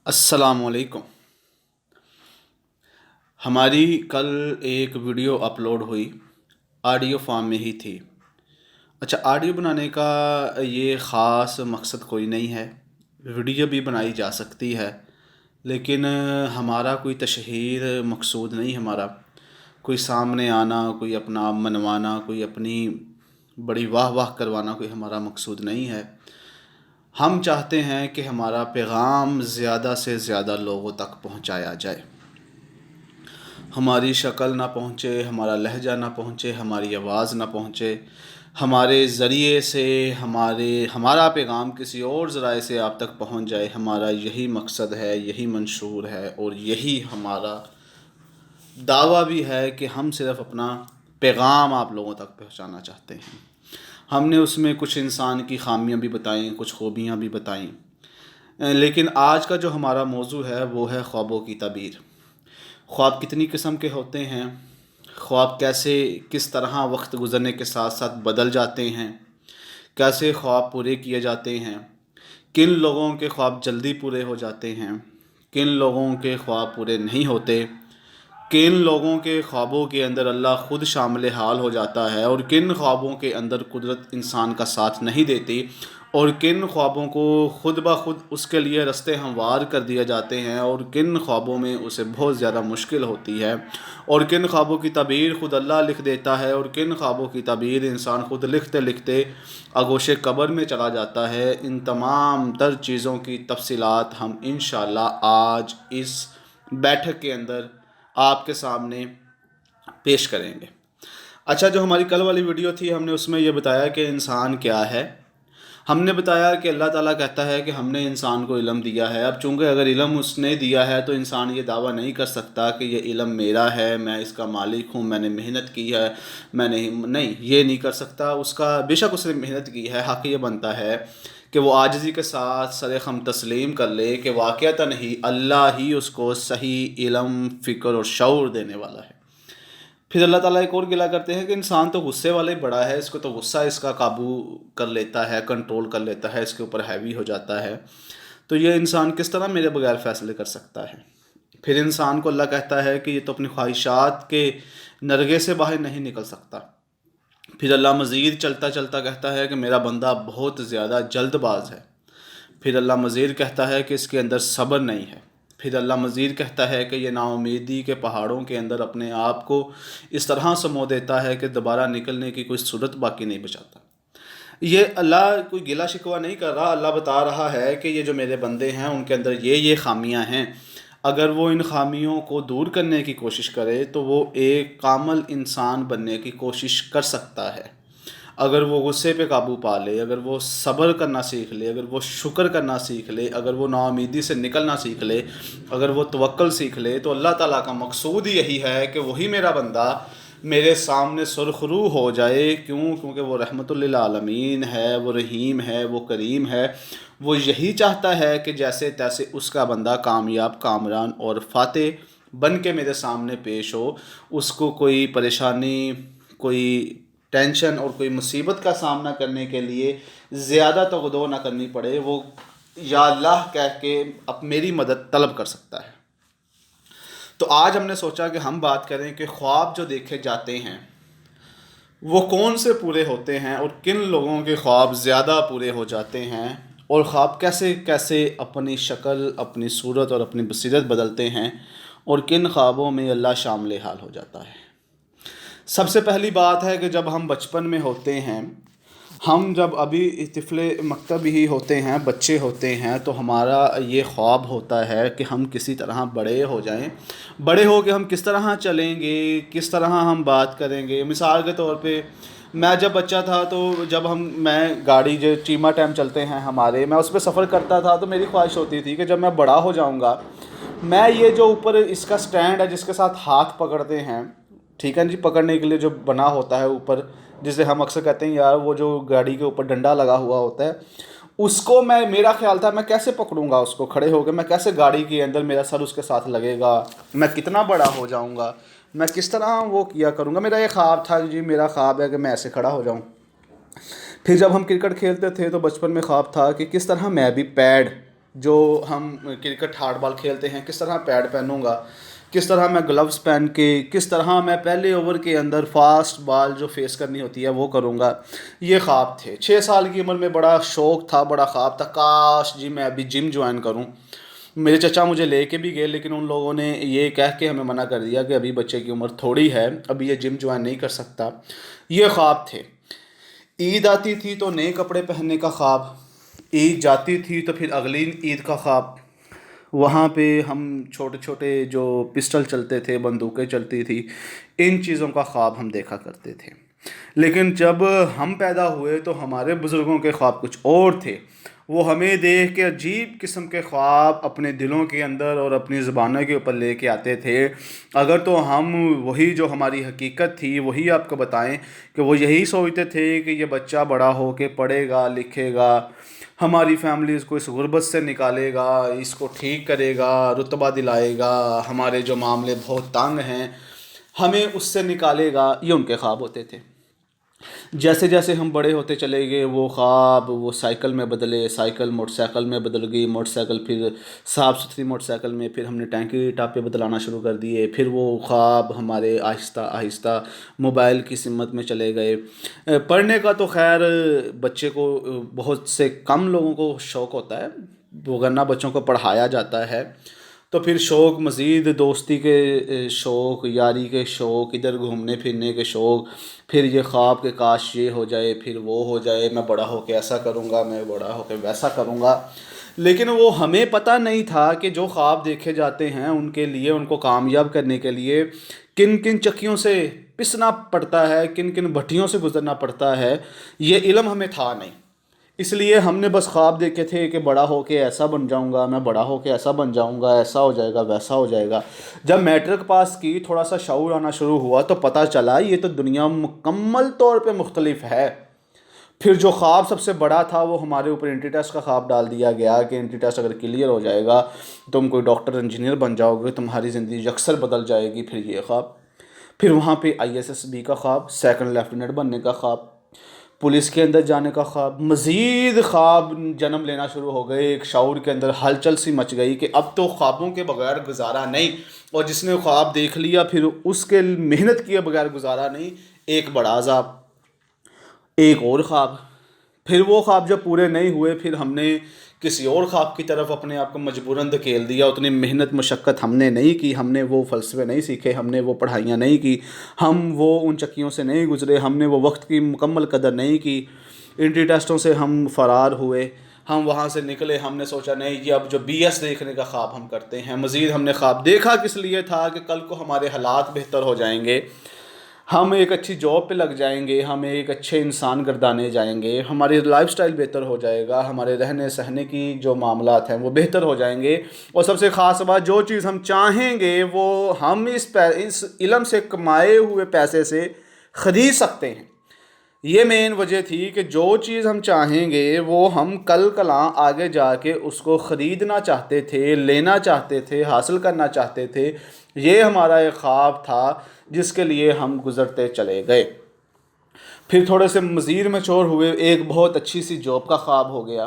السلام علیکم۔ ہماری کل ایک ویڈیو اپلوڈ ہوئی، آڈیو فارم میں ہی تھی۔ اچھا، آڈیو بنانے کا یہ خاص مقصد کوئی نہیں ہے، ویڈیو بھی بنائی جا سکتی ہے، لیکن ہمارا کوئی تشہیر مقصود نہیں، ہمارا کوئی سامنے آنا، کوئی اپنا منوانا، کوئی اپنی بڑی واہ واہ کروانا کوئی ہمارا مقصود نہیں ہے۔ ہم چاہتے ہیں کہ ہمارا پیغام زیادہ سے زیادہ لوگوں تک پہنچایا جائے، ہماری شکل نہ پہنچے، ہمارا لہجہ نہ پہنچے، ہماری آواز نہ پہنچے، ہمارے ذریعے سے ہمارا پیغام کسی اور ذرائع سے آپ تک پہنچ جائے، ہمارا یہی مقصد ہے، یہی منشور ہے، اور یہی ہمارا دعویٰ بھی ہے کہ ہم صرف اپنا پیغام آپ لوگوں تک پہنچانا چاہتے ہیں۔ ہم نے اس میں کچھ انسان کی خامیاں بھی بتائیں، کچھ خوبیاں بھی بتائیں، لیکن آج کا جو ہمارا موضوع ہے وہ ہے خوابوں کی تعبیر۔ خواب کتنی قسم کے ہوتے ہیں، خواب کس طرح وقت گزرنے کے ساتھ ساتھ بدل جاتے ہیں، کیسے خواب پورے کیے جاتے ہیں، کن لوگوں کے خواب جلدی پورے ہو جاتے ہیں، کن لوگوں کے خواب پورے نہیں ہوتے، کن لوگوں کے خوابوں کے اندر اللہ خود شامل حال ہو جاتا ہے، اور کن خوابوں کے اندر قدرت انسان کا ساتھ نہیں دیتی، اور کن خوابوں کو خود بخود اس کے لیے رستے ہموار کر دیے جاتے ہیں، اور کن خوابوں میں اسے بہت زیادہ مشکل ہوتی ہے، اور کن خوابوں کی تعبیر خود اللہ لکھ دیتا ہے، اور کن خوابوں کی تعبیر انسان خود لکھتے لکھتے آغوش قبر میں چلا جاتا ہے۔ ان تمام تر چیزوں کی تفصیلات ہم انشاءاللہ آج اس بیٹھک کے اندر آپ کے سامنے پیش کریں گے۔ اچھا، جو ہماری کل والی ویڈیو تھی، ہم نے اس میں یہ بتایا کہ انسان کیا ہے۔ ہم نے بتایا کہ اللہ تعالیٰ کہتا ہے کہ ہم نے انسان کو علم دیا ہے۔ اب چونکہ اگر علم اس نے دیا ہے تو انسان یہ دعویٰ نہیں کر سکتا کہ یہ علم میرا ہے، میں اس کا مالک ہوں، میں نے محنت کی ہے، میں نہیں یہ نہیں کر سکتا۔ اس کا بے شک اس نے محنت کی ہے، حق یہ بنتا ہے کہ وہ عاجزی کے ساتھ سر خم تسلیم کر لے کہ واقعتاً ہی اللہ ہی اس کو صحیح علم، فکر اور شعور دینے والا ہے۔ پھر اللہ تعالیٰ ایک اور گلہ کرتے ہیں کہ انسان تو غصے والے بڑا ہے، اس کو تو غصہ اس کا قابو کر لیتا ہے، کنٹرول کر لیتا ہے، اس کے اوپر ہیوی ہو جاتا ہے، تو یہ انسان کس طرح میرے بغیر فیصلے کر سکتا ہے۔ پھر انسان کو اللہ کہتا ہے کہ یہ تو اپنی خواہشات کے نرغے سے باہر نہیں نکل سکتا۔ پھر اللہ مزید چلتا چلتا کہتا ہے کہ میرا بندہ بہت زیادہ جلد باز ہے۔ پھر اللہ مزید کہتا ہے کہ اس کے اندر صبر نہیں ہے۔ پھر اللہ مزید کہتا ہے کہ یہ نا امیدی کے پہاڑوں کے اندر اپنے آپ کو اس طرح سمو دیتا ہے کہ دوبارہ نکلنے کی کوئی صورت باقی نہیں بچاتا۔ یہ اللہ کوئی گلہ شکوہ نہیں کر رہا، اللہ بتا رہا ہے کہ یہ جو میرے بندے ہیں ان کے اندر یہ خامیاں ہیں، اگر وہ ان خامیوں کو دور کرنے کی کوشش کرے تو وہ ایک کامل انسان بننے کی کوشش کر سکتا ہے۔ اگر وہ غصے پہ قابو پا لے، اگر وہ صبر کرنا سیکھ لے، اگر وہ شکر کرنا سیکھ لے، اگر وہ نا امیدی سے نکلنا سیکھ لے، اگر وہ توکل سیکھ لے، تو اللہ تعالیٰ کا مقصود یہی ہے کہ وہی میرا بندہ میرے سامنے سرخرو ہو جائے۔ کیونکہ وہ رحمت للعالمین ہے، وہ رحیم ہے، وہ کریم ہے۔ وہ یہی چاہتا ہے کہ جیسے تیسے اس کا بندہ کامیاب، کامران اور فاتح بن کے میرے سامنے پیش ہو، اس کو کوئی پریشانی، کوئی ٹینشن اور کوئی مصیبت کا سامنا کرنے کے لیے زیادہ تگدو نہ کرنی پڑے، وہ یا اللہ کہہ کے اب میری مدد طلب کر سکتا ہے۔ تو آج ہم نے سوچا کہ ہم بات کریں کہ خواب جو دیکھے جاتے ہیں وہ کون سے پورے ہوتے ہیں، اور کن لوگوں کے خواب زیادہ پورے ہو جاتے ہیں، اور خواب کیسے کیسے اپنی شکل، اپنی صورت اور اپنی بصیرت بدلتے ہیں، اور کن خوابوں میں اللہ شامل حال ہو جاتا ہے۔ سب سے پہلی بات ہے کہ جب ہم بچپن میں ہوتے ہیں، ہم جب ابھی طفل مکتب ہی ہوتے ہیں، بچے ہوتے ہیں، تو ہمارا یہ خواب ہوتا ہے کہ ہم کسی طرح بڑے ہو جائیں، بڑے ہو کے ہم کس طرح چلیں گے، کس طرح ہم بات کریں گے۔ مثال کے طور پہ میں جب بچہ تھا تو میں گاڑی جو چیما ٹائم چلتے ہیں ہمارے، میں اس پہ سفر کرتا تھا، تو میری خواہش ہوتی تھی کہ جب میں بڑا ہو جاؤں گا، میں یہ جو اوپر اس کا سٹینڈ ہے جس کے ساتھ ہاتھ پکڑتے ہیں، ٹھیک ہے جی، پکڑنے کے لیے جو بنا ہوتا ہے اوپر، جسے ہم اکثر کہتے ہیں یار وہ جو گاڑی کے اوپر ڈنڈا لگا ہوا ہوتا ہے، اس کو میرا خیال تھا میں کیسے پکڑوں گا، اس کو کھڑے ہو کے میں کیسے گاڑی کے اندر میرا سر اس کے ساتھ لگے گا، میں کتنا بڑا ہو جاؤں گا، میں کس طرح وہ کیا کروں گا۔ میرا یہ خواب تھا جی، میرا خواب ہے کہ میں ایسے کھڑا ہو جاؤں۔ پھر جب ہم کرکٹ کھیلتے تھے تو بچپن میں خواب تھا کہ کس طرح میں بھی پیڈ جو ہم کرکٹ ہارڈ بال کھیلتے ہیں، کس طرح پیڈ پہنوں گا، کس طرح میں گلوز پہن کے، کس طرح میں پہلے اوور کے اندر فاسٹ بال جو فیس کرنی ہوتی ہے وہ کروں گا. یہ خواب تھے. 6 سال کی عمر میں بڑا شوق تھا، بڑا خواب تھا، کاش جی میں ابھی جم جوائن کروں. میرے چچا مجھے لے کے بھی گئے، لیکن ان لوگوں نے یہ کہہ کے ہمیں منع کر دیا کہ ابھی بچے کی عمر تھوڑی ہے، ابھی یہ جم جوائن نہیں کر سکتا. یہ خواب تھے. عید آتی تھی تو نئے کپڑے پہننے کا خواب، عید جاتی تھی تو پھر اگلی عید کا خواب. وہاں پہ ہم چھوٹے چھوٹے جو پسٹل چلتے تھے، بندوقیں چلتی تھی، ان چیزوں کا خواب ہم دیکھا کرتے تھے. لیکن جب ہم پیدا ہوئے تو ہمارے بزرگوں کے خواب کچھ اور تھے. وہ ہمیں دیکھ کے عجیب قسم کے خواب اپنے دلوں کے اندر اور اپنی زبانوں کے اوپر لے کے آتے تھے. اگر تو ہم وہی جو ہماری حقیقت تھی وہی آپ کو بتائیں کہ وہ یہی سوچتے تھے کہ یہ بچہ بڑا ہو کے پڑھے گا، لکھے گا، ہماری فیملی اس کو اس غربت سے نکالے گا، اس کو ٹھیک کرے گا، رتبہ دلائے گا، ہمارے جو معاملے بہت تنگ ہیں ہمیں اس سے نکالے گا. یہ ان کے خواب ہوتے تھے. جیسے جیسے ہم بڑے ہوتے چلے گئے وہ خواب وہ سائیکل میں بدلے، سائیکل موٹر سائیکل میں بدل گئی، موٹر سائیکل پھر صاف ستھری موٹر سائیکل میں، پھر ہم نے ٹینکی ٹاپے بدلانا شروع کر دیے. پھر وہ خواب ہمارے آہستہ آہستہ موبائل کی سمت میں چلے گئے. پڑھنے کا تو خیر بچے کو بہت سے کم لوگوں کو شوق ہوتا ہے، وگرنہ بچوں کو پڑھایا جاتا ہے. تو پھر شوق مزید دوستی کے شوق، یاری کے شوق، ادھر گھومنے پھرنے کے شوق، پھر یہ خواب کہ کاش یہ ہو جائے، پھر وہ ہو جائے، میں بڑا ہو کے ایسا کروں گا، میں بڑا ہو کے ویسا کروں گا. لیکن وہ ہمیں پتہ نہیں تھا کہ جو خواب دیکھے جاتے ہیں ان کے لیے، ان کو کامیاب کرنے کے لیے کن کن چکیوں سے پسنا پڑتا ہے، کن کن بھٹیوں سے گزرنا پڑتا ہے. یہ علم ہمیں تھا نہیں. اس لیے ہم نے بس خواب دیکھے تھے کہ بڑا ہو کے ایسا بن جاؤں گا، میں بڑا ہو کے ایسا بن جاؤں گا، ایسا ہو جائے گا، ویسا ہو جائے گا. جب میٹرک پاس کی، تھوڑا سا شعور آنا شروع ہوا تو پتہ چلا یہ تو دنیا مکمل طور پہ مختلف ہے. پھر جو خواب سب سے بڑا تھا وہ ہمارے اوپر انٹری ٹیسٹ کا خواب ڈال دیا گیا کہ انٹری ٹیسٹ اگر کلیئر ہو جائے گا تم کوئی ڈاکٹر انجینئر بن جاؤ گے، تمہاری زندگی یکسر بدل جائے گی. پھر یہ خواب، پھر وہاں پہ ISSB کا خواب، سیکنڈ لیفٹیننٹ بننے کا خواب، پولیس کے اندر جانے کا خواب، مزید خواب جنم لینا شروع ہو گئے. ایک شعور کے اندر ہلچل سی مچ گئی کہ اب تو خوابوں کے بغیر گزارا نہیں، اور جس نے خواب دیکھ لیا پھر اس کے محنت کیے بغیر گزارا نہیں. ایک بڑا عذاب، ایک اور خواب. پھر وہ خواب جب پورے نہیں ہوئے پھر ہم نے کسی اور خواب کی طرف اپنے آپ کو مجبوراً دھکیل دیا. اتنی محنت مشقت ہم نے نہیں کی، ہم نے وہ فلسفے نہیں سیکھے، ہم نے وہ پڑھائیاں نہیں کی، ہم وہ ان چکیوں سے نہیں گزرے، ہم نے وہ وقت کی مکمل قدر نہیں کی. انٹری ٹیسٹوں سے ہم فرار ہوئے، ہم وہاں سے نکلے. ہم نے سوچا نہیں جی اب جو BS دیکھنے کا خواب ہم کرتے ہیں. مزید ہم نے خواب دیکھا کس لیے تھا کہ کل کو ہمارے حالات بہتر ہو جائیں گے، ہم ایک اچھی جاب پہ لگ جائیں گے، ہم ایک اچھے انسان گردانے جائیں گے، ہماری لائف سٹائل بہتر ہو جائے گا، ہمارے رہنے سہنے کی جو معاملات ہیں وہ بہتر ہو جائیں گے. اور سب سے خاص بات، جو چیز ہم چاہیں گے وہ ہم اس علم سے کمائے ہوئے پیسے سے خرید سکتے ہیں. یہ مین وجہ تھی کہ جو چیز ہم چاہیں گے وہ ہم کل کلاں آگے جا کے اس کو خریدنا چاہتے تھے، لینا چاہتے تھے، حاصل کرنا چاہتے تھے. یہ ہمارا ایک خواب تھا جس کے لیے ہم گزرتے چلے گئے. پھر تھوڑے سے مزید میچور ہوئے، ایک بہت اچھی سی جاب کا خواب ہو گیا.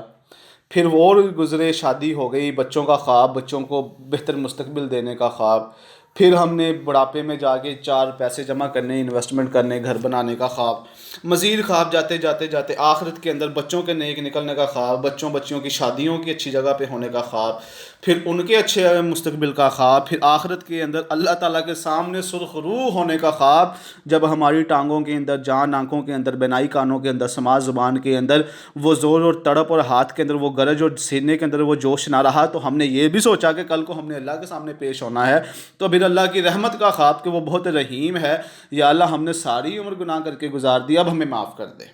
پھر وہ اور گزرے، شادی ہو گئی، بچوں کا خواب، بچوں کو بہتر مستقبل دینے کا خواب. پھر ہم نے بڑھاپے میں جا کے 4 پیسے جمع کرنے، انویسٹمنٹ کرنے، گھر بنانے کا خواب. مزید خواب جاتے جاتے جاتے آخرت کے اندر بچوں کے نیک نکلنے کا خواب، بچیوں کی شادیوں کی اچھی جگہ پہ ہونے کا خواب، پھر ان کے اچھے مستقبل کا خواب، پھر آخرت کے اندر اللہ تعالیٰ کے سامنے سرخ روح ہونے کا خواب. جب ہماری ٹانگوں کے اندر جان، آنکھوں کے اندر بینائی، کانوں کے اندر سماعت، زبان کے اندر وہ زور اور تڑپ، اور ہاتھ کے اندر وہ گرج اور سینے کے اندر وہ جوش نہ رہا، تو ہم نے یہ بھی سوچا کہ کل کو ہم نے اللہ کے سامنے پیش ہونا ہے. تو پھر اللہ کی رحمت کا خواب کہ وہ بہت رحیم ہے، یا اللہ ہم نے ساری عمر گناہ کر کے گزار دیا، اب ہمیں معاف کر دے.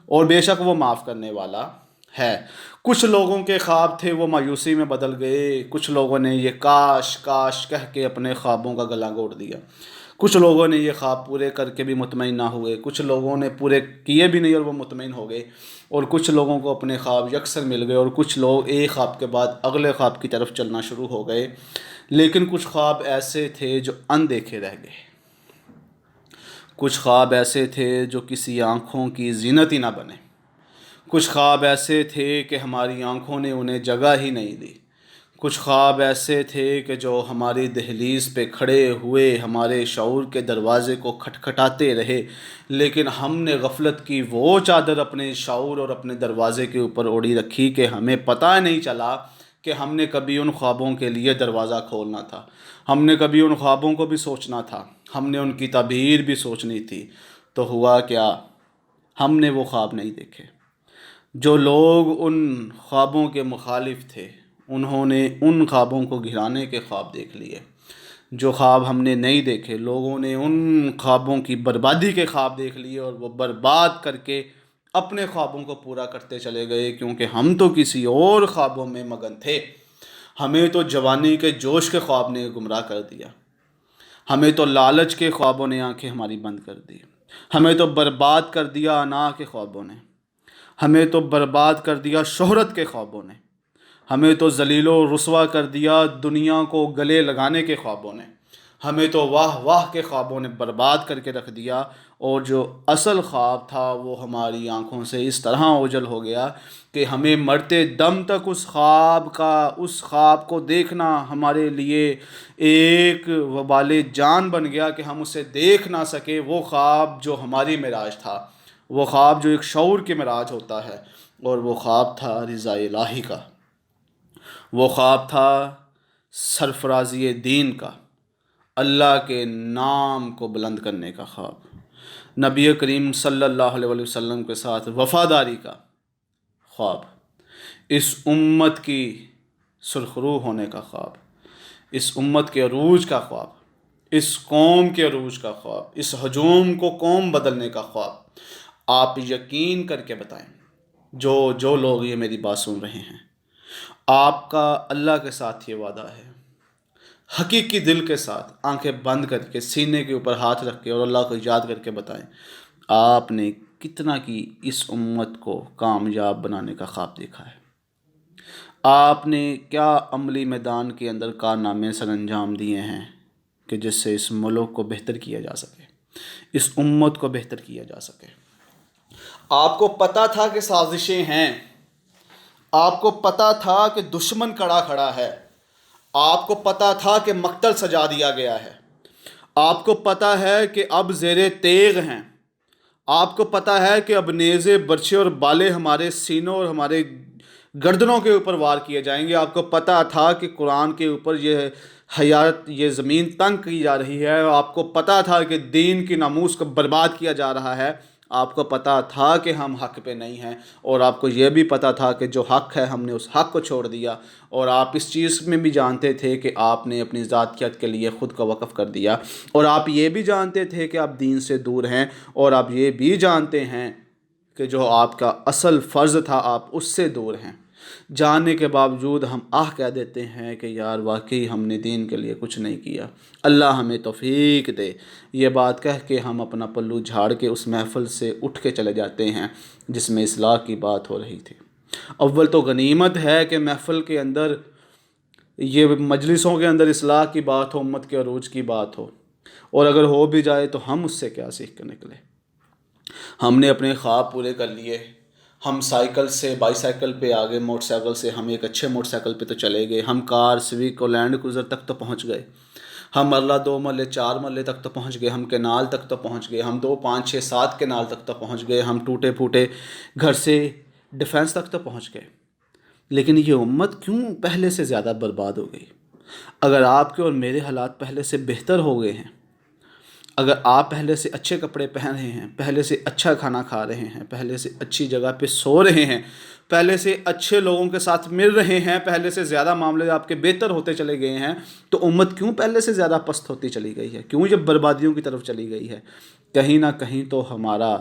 اور بے شک وہ معاف کرنے والا ہے. کچھ لوگوں کے خواب تھے وہ مایوسی میں بدل گئے، کچھ لوگوں نے یہ کاش کاش کہہ کے اپنے خوابوں کا گلا گھونٹ دیا. کچھ لوگوں نے یہ خواب پورے کر کے بھی مطمئن نہ ہوئے، کچھ لوگوں نے پورے کیے بھی نہیں اور وہ مطمئن ہو گئے، اور کچھ لوگوں کو اپنے خواب یکسر مل گئے، اور کچھ لوگ ایک خواب کے بعد اگلے خواب کی طرف چلنا شروع ہو گئے. لیکن کچھ خواب ایسے تھے جو اندیکھے رہ گئے، کچھ خواب ایسے تھے جو کسی آنکھوں کی زینت ہی نہ بنے، کچھ خواب ایسے تھے کہ ہماری آنکھوں نے انہیں جگہ ہی نہیں دی، کچھ خواب ایسے تھے کہ جو ہماری دہلیز پہ کھڑے ہوئے ہمارے شعور کے دروازے کو کھٹکھٹاتے رہے، لیکن ہم نے غفلت کی وہ چادر اپنے شعور اور اپنے دروازے کے اوپر اوڑھی رکھی کہ ہمیں پتہ نہیں چلا کہ ہم نے کبھی ان خوابوں کے لیے دروازہ کھولنا تھا، ہم نے کبھی ان خوابوں کو بھی سوچنا تھا، ہم نے ان کی تعبیر بھی سوچنی تھی۔ تو ہوا کیا؟ ہم نے وہ خواب نہیں دیکھے۔ جو لوگ ان خوابوں کے مخالف تھے انہوں نے ان خوابوں کو گرانے کے خواب دیکھ لیے۔ جو خواب ہم نے نہیں دیکھے، لوگوں نے ان خوابوں کی بربادی کے خواب دیکھ لیے اور وہ برباد کر کے اپنے خوابوں کو پورا کرتے چلے گئے، کیونکہ ہم تو کسی اور خوابوں میں مگن تھے۔ ہمیں تو جوانی کے جوش کے خواب نے گمراہ کر دیا، ہمیں تو لالچ کے خوابوں نے آنکھیں ہماری بند کر دی، ہمیں تو برباد کر دیا انا کے خوابوں نے، ہمیں تو برباد کر دیا شہرت کے خوابوں نے، ہمیں تو ذلیل و رسوا کر دیا دنیا کو گلے لگانے کے خوابوں نے، ہمیں تو واہ واہ کے خوابوں نے برباد کر کے رکھ دیا، اور جو اصل خواب تھا وہ ہماری آنکھوں سے اس طرح اوجھل ہو گیا کہ ہمیں مرتے دم تک اس خواب کو دیکھنا ہمارے لیے ایک وبال جان بن گیا کہ ہم اسے دیکھ نہ سکے۔ وہ خواب جو ہماری معراج تھا، وہ خواب جو ایک شعور کے معراج ہوتا ہے، اور وہ خواب تھا رضا الہی کا، وہ خواب تھا سرفرازی دین کا، اللہ کے نام کو بلند کرنے کا خواب، نبی کریم صلی اللہ علیہ وسلم کے ساتھ وفاداری کا خواب، اس امت کی سرخرو ہونے کا خواب، اس امت کے عروج کا خواب، اس قوم کے عروج کا خواب، اس ہجوم کو قوم بدلنے کا خواب۔ آپ یقین کر کے بتائیں، جو لوگ یہ میری بات سن رہے ہیں، آپ کا اللہ کے ساتھ یہ وعدہ ہے، حقیقی دل کے ساتھ آنکھیں بند کر کے سینے کے اوپر ہاتھ رکھ کے اور اللہ کو یاد کر کے بتائیں، آپ نے کتنا کی اس امت کو کامیاب بنانے کا خواب دیکھا ہے؟ آپ نے کیا عملی میدان کے اندر کارنامے سر انجام دیے ہیں کہ جس سے اس ملک کو بہتر کیا جا سکے، اس امت کو بہتر کیا جا سکے؟ آپ کو پتہ تھا کہ سازشیں ہیں، آپ کو پتہ تھا کہ دشمن کھڑا ہے، آپ کو پتہ تھا کہ مقتل سجا دیا گیا ہے، آپ کو پتہ ہے کہ اب زیر تیغ ہیں، آپ کو پتہ ہے کہ اب نیزے برچھے اور بالے ہمارے سینوں اور ہمارے گردنوں کے اوپر وار کیے جائیں گے، آپ کو پتہ تھا کہ قرآن کے اوپر یہ زمین تنگ کی جا رہی ہے، آپ کو پتہ تھا کہ دین کی ناموس کو برباد کیا جا رہا ہے، آپ کو پتہ تھا کہ ہم حق پہ نہیں ہیں، اور آپ کو یہ بھی پتہ تھا کہ جو حق ہے ہم نے اس حق کو چھوڑ دیا، اور آپ اس چیز میں بھی جانتے تھے کہ آپ نے اپنی ذاتیت کے لیے خود کو وقف کر دیا، اور آپ یہ بھی جانتے تھے کہ آپ دین سے دور ہیں، اور آپ یہ بھی جانتے ہیں کہ جو آپ کا اصل فرض تھا آپ اس سے دور ہیں۔ جاننے کے باوجود ہم کہہ دیتے ہیں کہ یار واقعی ہم نے دین کے لیے کچھ نہیں کیا، اللہ ہمیں توفیق دے۔ یہ بات کہہ کے ہم اپنا پلو جھاڑ کے اس محفل سے اٹھ کے چلے جاتے ہیں جس میں اصلاح کی بات ہو رہی تھی۔ اول تو غنیمت ہے کہ محفل کے اندر، یہ مجلسوں کے اندر اصلاح کی بات ہو، امت کے عروج کی بات ہو، اور اگر ہو بھی جائے تو ہم اس سے کیا سیکھ کر نکلے؟ ہم نے اپنے خواب پورے کر لیے، ہم سائیکل سے بائی سائیکل پہ آگے، موٹر سائیکل سے ہم ایک اچھے موٹر سائیکل پہ تو چلے گئے، ہم کار سویک اور لینڈ کروزر تک تو پہنچ گئے، ہم مرلہ 2 مرلے 4 مرلے تک تو پہنچ گئے، ہم کینال تک تو پہنچ گئے، ہم 2 5 6 7 کینال تک تو پہنچ گئے، ہم ٹوٹے پھوٹے گھر سے ڈیفینس تک تو پہنچ گئے، لیکن یہ امت کیوں پہلے سے زیادہ برباد ہو گئی؟ اگر آپ کے اور میرے حالات پہلے سے بہتر ہو گئے ہیں، اگر آپ پہلے سے اچھے کپڑے پہن رہے ہیں، پہلے سے اچھا کھانا کھا رہے ہیں، پہلے سے اچھی جگہ پہ سو رہے ہیں، پہلے سے اچھے لوگوں کے ساتھ مل رہے ہیں، پہلے سے زیادہ معاملے آپ کے بہتر ہوتے چلے گئے ہیں، تو امت کیوں پہلے سے زیادہ پست ہوتی چلی گئی ہے؟ کیوں یہ بربادیوں کی طرف چلی گئی ہے؟ کہیں نہ کہیں تو ہمارا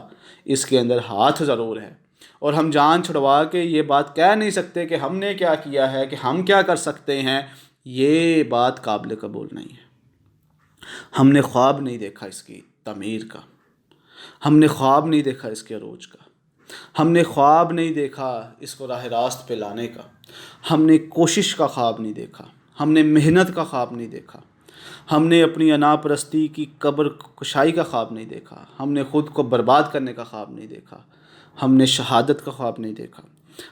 اس کے اندر ہاتھ ضرور ہے، اور ہم جان چھڑوا کے یہ بات کہہ نہیں سکتے کہ ہم نے کیا کیا ہے، کہ ہم کیا کر سکتے ہیں، یہ بات قابل قبول نہیں ہے۔ ہم نے خواب نہیں دیکھا اس کی تعمیر کا، ہم نے خواب نہیں دیکھا اس کے عروج کا، ہم نے خواب نہیں دیکھا اس کو راہ راست پہ لانے کا، ہم نے کوشش کا خواب نہیں دیکھا، ہم نے محنت کا خواب نہیں دیکھا، ہم نے اپنی انا پرستی کی قبر کشائی کا خواب نہیں دیکھا، ہم نے خود کو برباد کرنے کا خواب نہیں دیکھا، ہم نے شہادت کا خواب نہیں دیکھا،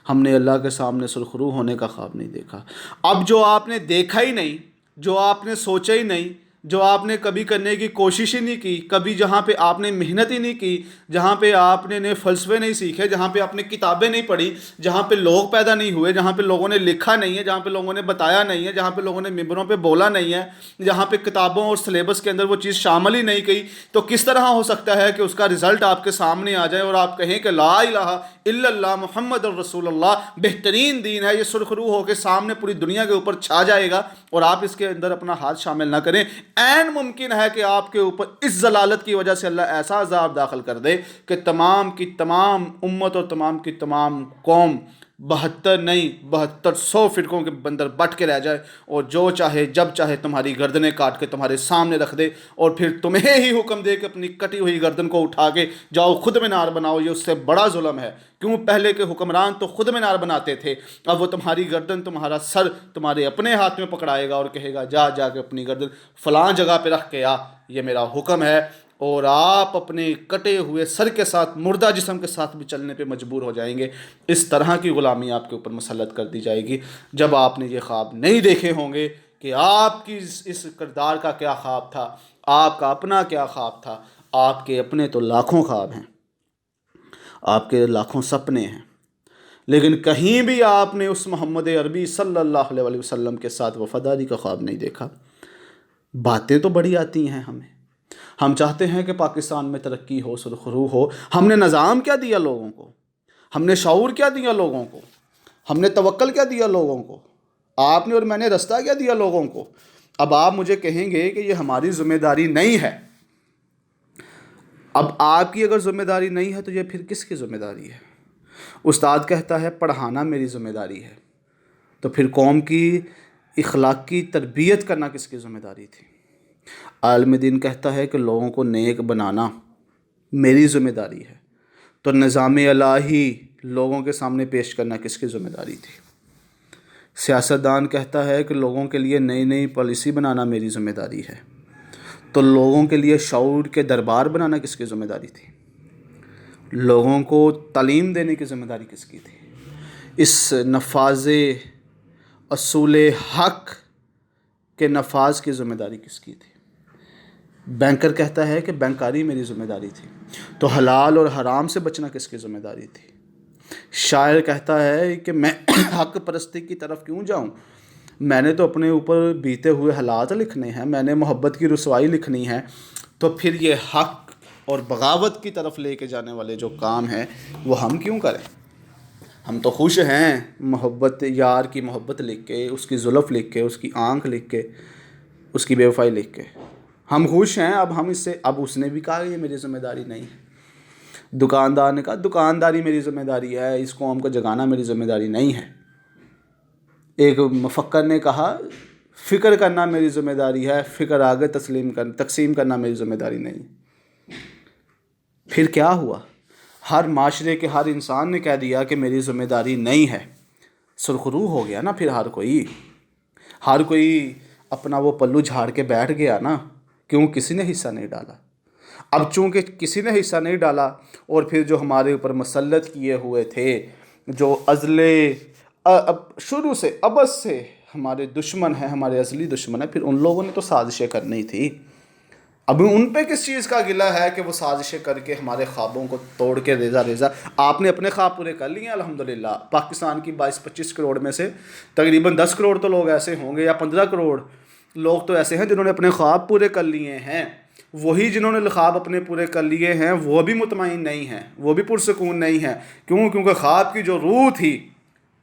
ہم نے اللہ کے سامنے سرخرو ہونے کا خواب نہیں دیکھا۔ اب جو آپ نے دیکھا ہی نہیں، جو آپ نے سوچا ہی نہیں، جو آپ نے کبھی کرنے کی کوشش ہی نہیں کی، کبھی جہاں پہ آپ نے محنت ہی نہیں کی، جہاں پہ آپ نے نئے فلسفے نہیں سیکھے، جہاں پہ آپ نے کتابیں نہیں پڑھی، جہاں پہ لوگ پیدا نہیں ہوئے، جہاں پہ لوگوں نے لکھا نہیں ہے، جہاں پہ لوگوں نے بتایا نہیں ہے، جہاں پہ لوگوں نے ممبروں پہ بولا نہیں ہے، جہاں پہ کتابوں اور سلیبس کے اندر وہ چیز شامل ہی نہیں کی، تو کس طرح ہو سکتا ہے کہ اس کا رزلٹ آپ کے سامنے آ جائے اور آپ کہیں کہ لا الہ الا اللہ محمد الرسول اللہ بہترین دین ہے، یہ سرخرو ہو کے سامنے پوری دنیا کے اوپر چھا جائے گا، اور آپ اس کے اندر اپنا ہاتھ شامل نہ کریں؟ عین ممکن ہے کہ آپ کے اوپر اس ضلالت کی وجہ سے اللہ ایسا عذاب داخل کر دے کہ تمام کی تمام امت اور تمام کی تمام قوم 72 نہیں 7200 فرقوں کے اندر بٹ کے رہ جائے، اور جو چاہے جب چاہے تمہاری گردنیں کاٹ کے تمہارے سامنے رکھ دے، اور پھر تمہیں ہی حکم دے کہ اپنی کٹی ہوئی گردن کو اٹھا کے جاؤ خود مینار بناؤ۔ یہ اس سے بڑا ظلم ہے، کیوں؟ پہلے کے حکمران تو خود مینار بناتے تھے، اب وہ تمہاری گردن، تمہارا سر تمہارے اپنے ہاتھ میں پکڑائے گا اور کہے گا جا جا کے اپنی گردن فلاں جگہ پہ رکھ کے آ، یہ میرا حکم ہے، اور آپ اپنے کٹے ہوئے سر کے ساتھ مردہ جسم کے ساتھ بھی چلنے پہ مجبور ہو جائیں گے۔ اس طرح کی غلامی آپ کے اوپر مسلط کر دی جائے گی جب آپ نے یہ خواب نہیں دیکھے ہوں گے کہ آپ کی اس کردار کا کیا خواب تھا، آپ کا اپنا کیا خواب تھا۔ آپ کے اپنے تو لاکھوں خواب ہیں، آپ کے لاکھوں سپنے ہیں، لیکن کہیں بھی آپ نے اس محمد عربی صلی اللہ علیہ وسلم کے ساتھ وفاداری کا خواب نہیں دیکھا۔ باتیں تو بڑی آتی ہیں ہمیں، ہم چاہتے ہیں کہ پاکستان میں ترقی ہو، سرخرو ہو۔ ہم نے نظام کیا دیا لوگوں کو؟ ہم نے شعور کیا دیا لوگوں کو؟ ہم نے توکل کیا دیا لوگوں کو؟ آپ نے اور میں نے رستہ کیا دیا لوگوں کو؟ اب آپ مجھے کہیں گے کہ یہ ہماری ذمہ داری نہیں ہے۔ اب آپ کی اگر ذمہ داری نہیں ہے تو یہ پھر کس کی ذمہ داری ہے؟ استاد کہتا ہے پڑھانا میری ذمہ داری ہے، تو پھر قوم کی اخلاقی تربیت کرنا کس کی ذمہ داری تھی؟ عالم دین کہتا ہے کہ لوگوں کو نیک بنانا میری ذمہ داری ہے، تو نظام الہی لوگوں کے سامنے پیش کرنا کس کی ذمہ داری تھی؟ سیاستدان کہتا ہے کہ لوگوں کے لیے نئی نئی پالیسی بنانا میری ذمہ داری ہے، تو لوگوں کے لیے شعور کے دربار بنانا کس کی ذمہ داری تھی؟ لوگوں کو تعلیم دینے کی ذمہ داری کس کی تھی؟ اس نفاذ اصول حق کے نفاذ کی ذمہ داری کس کی تھی؟ بینکر کہتا ہے کہ بینکاری میری ذمہ داری تھی، تو حلال اور حرام سے بچنا کس کی ذمہ داری تھی؟ شاعر کہتا ہے کہ میں حق پرستی کی طرف کیوں جاؤں، میں نے تو اپنے اوپر بیتے ہوئے حالات لکھنے ہیں، میں نے محبت کی رسوائی لکھنی ہے، تو پھر یہ حق اور بغاوت کی طرف لے کے جانے والے جو کام ہیں وہ ہم کیوں کریں؟ ہم تو خوش ہیں محبت، یار کی محبت لکھ کے، اس کی زلف لکھ کے، اس کی آنکھ لکھ کے، اس کی بے وفائی لکھ کے ہم خوش ہیں۔ اب ہم اس سے، اب اس نے بھی کہا یہ میری ذمہ داری نہیں ہے، دکاندار نے کہا دکانداری میری ذمہ داری ہے، اس قوم کو جگانا میری ذمہ داری نہیں ہے، ایک مفکر نے کہا فکر کرنا میری ذمہ داری ہے، فکر آگے تقسیم کرنا میری ذمہ داری نہیں۔ پھر کیا ہوا؟ ہر معاشرے کے ہر انسان نے کہہ دیا کہ میری ذمہ داری نہیں ہے، سرخرو ہو گیا نا پھر ہر کوئی اپنا وہ پلو جھاڑ کے بیٹھ گیا نا، کیوں؟ کسی نے حصہ نہیں ڈالا۔ اب چونکہ کسی نے حصہ نہیں ڈالا، اور پھر جو ہمارے اوپر مسلط کیے ہوئے تھے، جو شروع سے ابد سے ہمارے دشمن ہیں، ہمارے ازلی دشمن ہیں، پھر ان لوگوں نے تو سازشیں کرنی تھی۔ اب ان پہ کس چیز کا گلہ ہے کہ وہ سازشیں کر کے ہمارے خوابوں کو توڑ کے ریزہ آپ نے اپنے خواب پورے کر لیے ہیں الحمدللہ۔ پاکستان کی 22-25 کروڑ میں سے تقریباً 10 کروڑ تو لوگ ایسے ہوں گے، یا 15 کروڑ لوگ تو ایسے ہیں جنہوں نے اپنے خواب پورے کر لیے ہیں۔ وہی جنہوں نے خواب اپنے پورے کر لیے ہیں وہ بھی مطمئن نہیں ہیں، وہ بھی پرسکون نہیں ہیں۔ کیوں؟ کیونکہ خواب کی جو روح تھی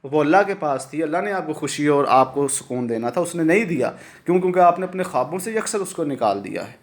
وہ اللہ کے پاس تھی، اللہ نے آپ کو خوشی اور آپ کو سکون دینا تھا، اس نے نہیں دیا۔ کیوں؟ کیونکہ آپ نے اپنے خوابوں سے یکسر اس کو نکال دیا ہے۔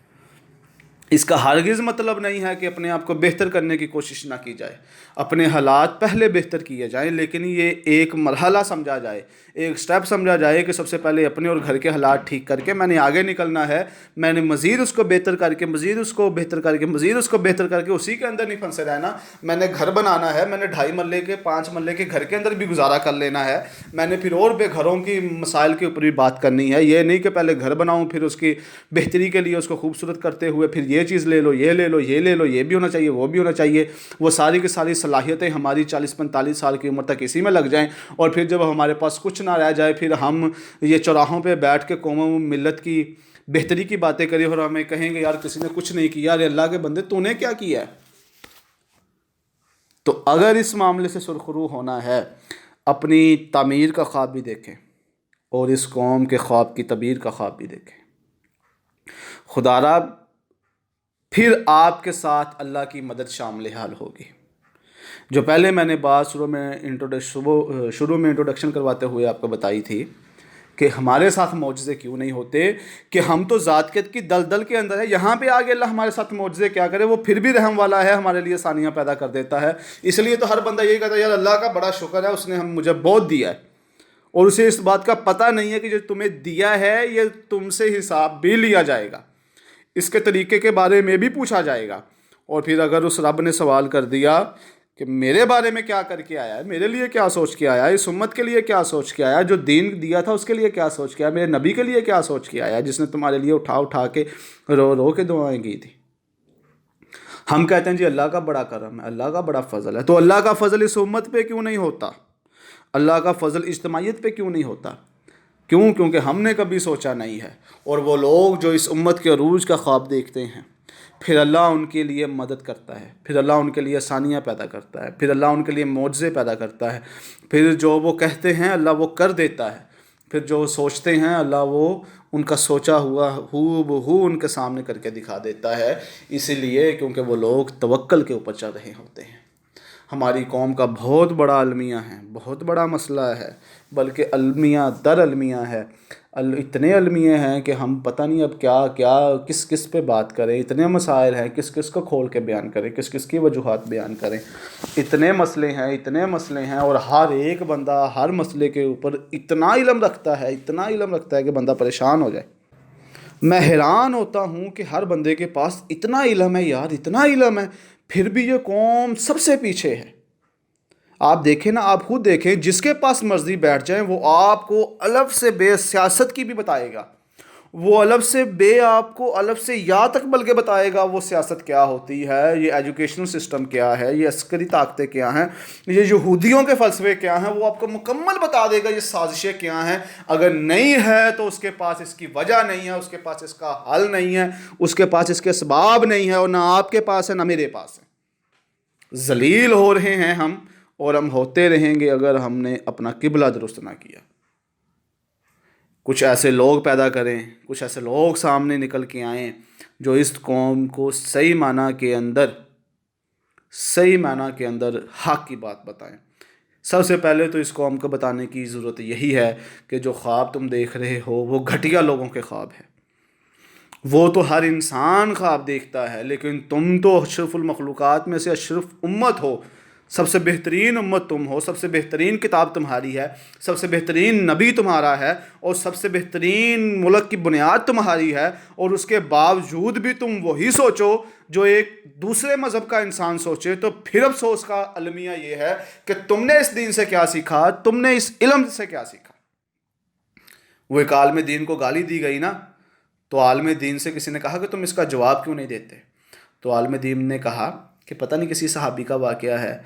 اس کا ہرگز مطلب نہیں ہے کہ اپنے آپ کو بہتر کرنے کی کوشش نہ کی جائے، اپنے حالات پہلے بہتر کیے جائیں، لیکن یہ ایک مرحلہ سمجھا جائے، ایک سٹیپ سمجھا جائے کہ سب سے پہلے اپنے اور گھر کے حالات ٹھیک کر کے میں نے آگے نکلنا ہے، میں نے مزید اس کو بہتر کر کے، مزید اس کو بہتر کر کے، مزید اس کو بہتر کر کے اسی کے اندر نہیں پھنسے رہنا۔ میں نے گھر بنانا ہے، میں نے 2.5 مرلے کے 5 مرلے کے گھر کے اندر بھی گزارا کر لینا ہے، میں نے پھر اور بے گھروں کی مسائل کے اوپر بھی بات کرنی ہے۔ یہ نہیں کہ پہلے گھر بناؤں پھر اس کی بہتری کے لیے اس کو خوبصورت کرتے ہوئے پھر یہ یہ چیز لے لو، یہ لے لو، یہ لے لو، یہ بھی ہونا چاہیے، وہ بھی ہونا چاہیے، وہ ساری کی ساری صلاحیتیں ہماری 40-45 سال کی عمر تک اسی میں لگ جائیں، اور پھر جب ہمارے پاس کچھ نہ رہ جائے پھر ہم یہ چوراہوں پہ بیٹھ کے قوم و ملت کی بہتری کی باتیں کریں اور ہمیں کہیں گے یار کسی نے کچھ نہیں کیا، ارے اللہ کے بندے تو نے کیا کیا ہے؟ تو اگر اس معاملے سے سرخرو ہونا ہے، اپنی تعمیر کا خواب بھی دیکھیں اور اس قوم کے خواب کی تعبیر کا خواب بھی دیکھیں۔ خدا را پھر آپ کے ساتھ اللہ کی مدد شامل حال ہوگی۔ جو پہلے میں نے بات شروع میں انٹروڈکشن کرواتے ہوئے آپ کو بتائی تھی کہ ہمارے ساتھ معجزے کیوں نہیں ہوتے، کہ ہم تو ذاتیت کی دلدل کے اندر ہے، یہاں پہ آگے اللہ ہمارے ساتھ معجزے کیا کرے، وہ پھر بھی رحم والا ہے، ہمارے لیے آسانیاں پیدا کر دیتا ہے۔ اس لیے تو ہر بندہ یہی کہتا ہے یار اللہ کا بڑا شکر ہے، اس نے مجھے بہت دیا ہے، اور اسے اس بات کا پتہ نہیں ہے کہ جو تمہیں دیا ہے یہ تم سے حساب بھی لیا جائے گا، اس کے طریقے کے بارے میں بھی پوچھا جائے گا۔ اور پھر اگر اس رب نے سوال کر دیا کہ میرے بارے میں کیا کر کے آیا ہے، میرے لیے کیا سوچ کے آیا ہے، اس امت کے لیے کیا سوچ کے آیا ہے، جو دین دیا تھا اس کے لیے کیا سوچ کے آیا، میرے نبی کے لیے کیا سوچ کے آیا ہے، جس نے تمہارے لیے اٹھا اٹھا کے رو رو کے دعائیں کی تھی۔ ہم کہتے ہیں جی اللہ کا بڑا کرم ہے، اللہ کا بڑا فضل ہے، تو اللہ کا فضل اس امت پہ کیوں نہیں ہوتا؟ اللہ کا فضل اجتماعیت پہ کیوں نہیں ہوتا؟ کیوں؟ کیونکہ ہم نے کبھی سوچا نہیں ہے، اور وہ لوگ جو اس امت کے عروج کا خواب دیکھتے ہیں پھر اللہ ان کے لیے مدد کرتا ہے، پھر اللہ ان کے لیے آسانیاں پیدا کرتا ہے، پھر اللہ ان کے لیے معجزے پیدا کرتا ہے، پھر جو وہ کہتے ہیں اللہ وہ کر دیتا ہے، پھر جو سوچتے ہیں اللہ وہ ان کا سوچا ہوا ہو بہو ان کے سامنے کر کے دکھا دیتا ہے، اسی لیے کیونکہ وہ لوگ توکل کے اوپر چل رہے ہوتے ہیں۔ ہماری قوم کا بہت بڑا المیہ ہے، بہت بڑا مسئلہ ہے، بلکہ المیہ در المیہ ہے، اتنے المیہ ہیں کہ ہم پتہ نہیں اب کیا کیا کس کس پہ بات کریں، اتنے مسائل ہیں، کس کس کو کھول کے بیان کریں، کس کس کی وجوہات بیان کریں، اتنے مسئلے ہیں، اور ہر ایک بندہ ہر مسئلے کے اوپر اتنا علم رکھتا ہے کہ بندہ پریشان ہو جائے۔ میں حیران ہوتا ہوں کہ ہر بندے کے پاس اتنا علم ہے یار، اتنا علم ہے، پھر بھی یہ قوم سب سے پیچھے ہے۔ آپ دیکھیں نا، آپ خود دیکھیں، جس کے پاس مرضی بیٹھ جائیں وہ آپ کو الف سے بے سیاست کی بھی بتائے گا، وہ الف سے بے آپ کو الف سے یا تک بلکہ بتائے گا وہ سیاست کیا ہوتی ہے، یہ ایجوکیشنل سسٹم کیا ہے، یہ عسکری طاقتیں کیا ہیں، یہ یہودیوں کے فلسفے کیا ہیں، وہ آپ کو مکمل بتا دے گا یہ سازشیں کیا ہیں۔ اگر نہیں ہے تو اس کے پاس اس کی وجہ نہیں ہے، اس کے پاس اس کا حل نہیں ہے، اس کے پاس اس کے اسباب نہیں ہے، اور نہ آپ کے پاس ہے نہ میرے پاس ہے۔ ذلیل ہو رہے ہیں ہم، اور ہم ہوتے رہیں گے اگر ہم نے اپنا قبلہ درست نہ کیا۔ کچھ ایسے لوگ پیدا کریں، کچھ ایسے لوگ سامنے نکل کے آئیں جو اس قوم کو صحیح معنی کے اندر حق کی بات بتائیں۔ سب سے پہلے تو اس قوم کو بتانے کی ضرورت یہی ہے کہ جو خواب تم دیکھ رہے ہو وہ گھٹیا لوگوں کے خواب ہے۔ وہ تو ہر انسان خواب دیکھتا ہے، لیکن تم تو اشرف المخلوقات میں سے اشرف امت ہو، سب سے بہترین امت تم ہو، سب سے بہترین کتاب تمہاری ہے، سب سے بہترین نبی تمہارا ہے، اور سب سے بہترین ملک کی بنیاد تمہاری ہے، اور اس کے باوجود بھی تم وہی سوچو جو ایک دوسرے مذہب کا انسان سوچے، تو پھر افسوس کا المیہ یہ ہے کہ تم نے اس دین سے کیا سیکھا، تم نے اس علم سے کیا سیکھا۔ وہ ایک عالم دین کو گالی دی گئی نا، تو عالم دین سے کسی نے کہا کہ تم اس کا جواب کیوں نہیں دیتے؟ تو عالم دین نے کہا کہ پتہ نہیں کسی صحابی کا واقعہ ہے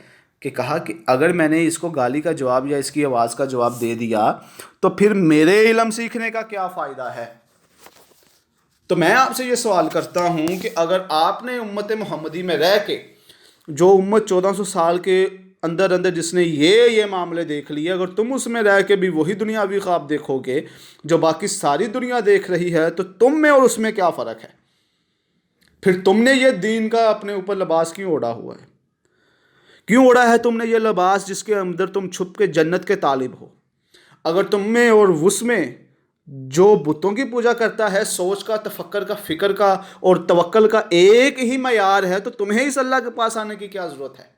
کہ کہا کہ اگر میں نے اس کو گالی کا جواب یا اس کی آواز کا جواب دے دیا تو پھر میرے علم سیکھنے کا کیا فائدہ ہے؟ تو میں آپ سے یہ سوال کرتا ہوں کہ اگر آپ نے امت محمدی میں رہ کے، جو امت 1400 سال کے اندر جس نے یہ معاملے دیکھ لیے، اگر تم اس میں رہ کے بھی وہی دنیاوی خواب دیکھو گے جو باقی ساری دنیا دیکھ رہی ہے، تو تم میں اور اس میں کیا فرق ہے؟ پھر تم نے یہ دین کا اپنے اوپر لباس کیوں اوڑھا ہوا ہے؟ کیوں اوڑھا ہے تم نے یہ لباس جس کے اندر تم چھپ کے جنت کے طالب ہو؟ اگر تم میں اور اس میں جو بتوں کی پوجا کرتا ہے، سوچ کا، تفکر کا، فکر کا اور توکل کا ایک ہی معیار ہے، تو تمہیں اس اللہ کے پاس آنے کی کیا ضرورت ہے؟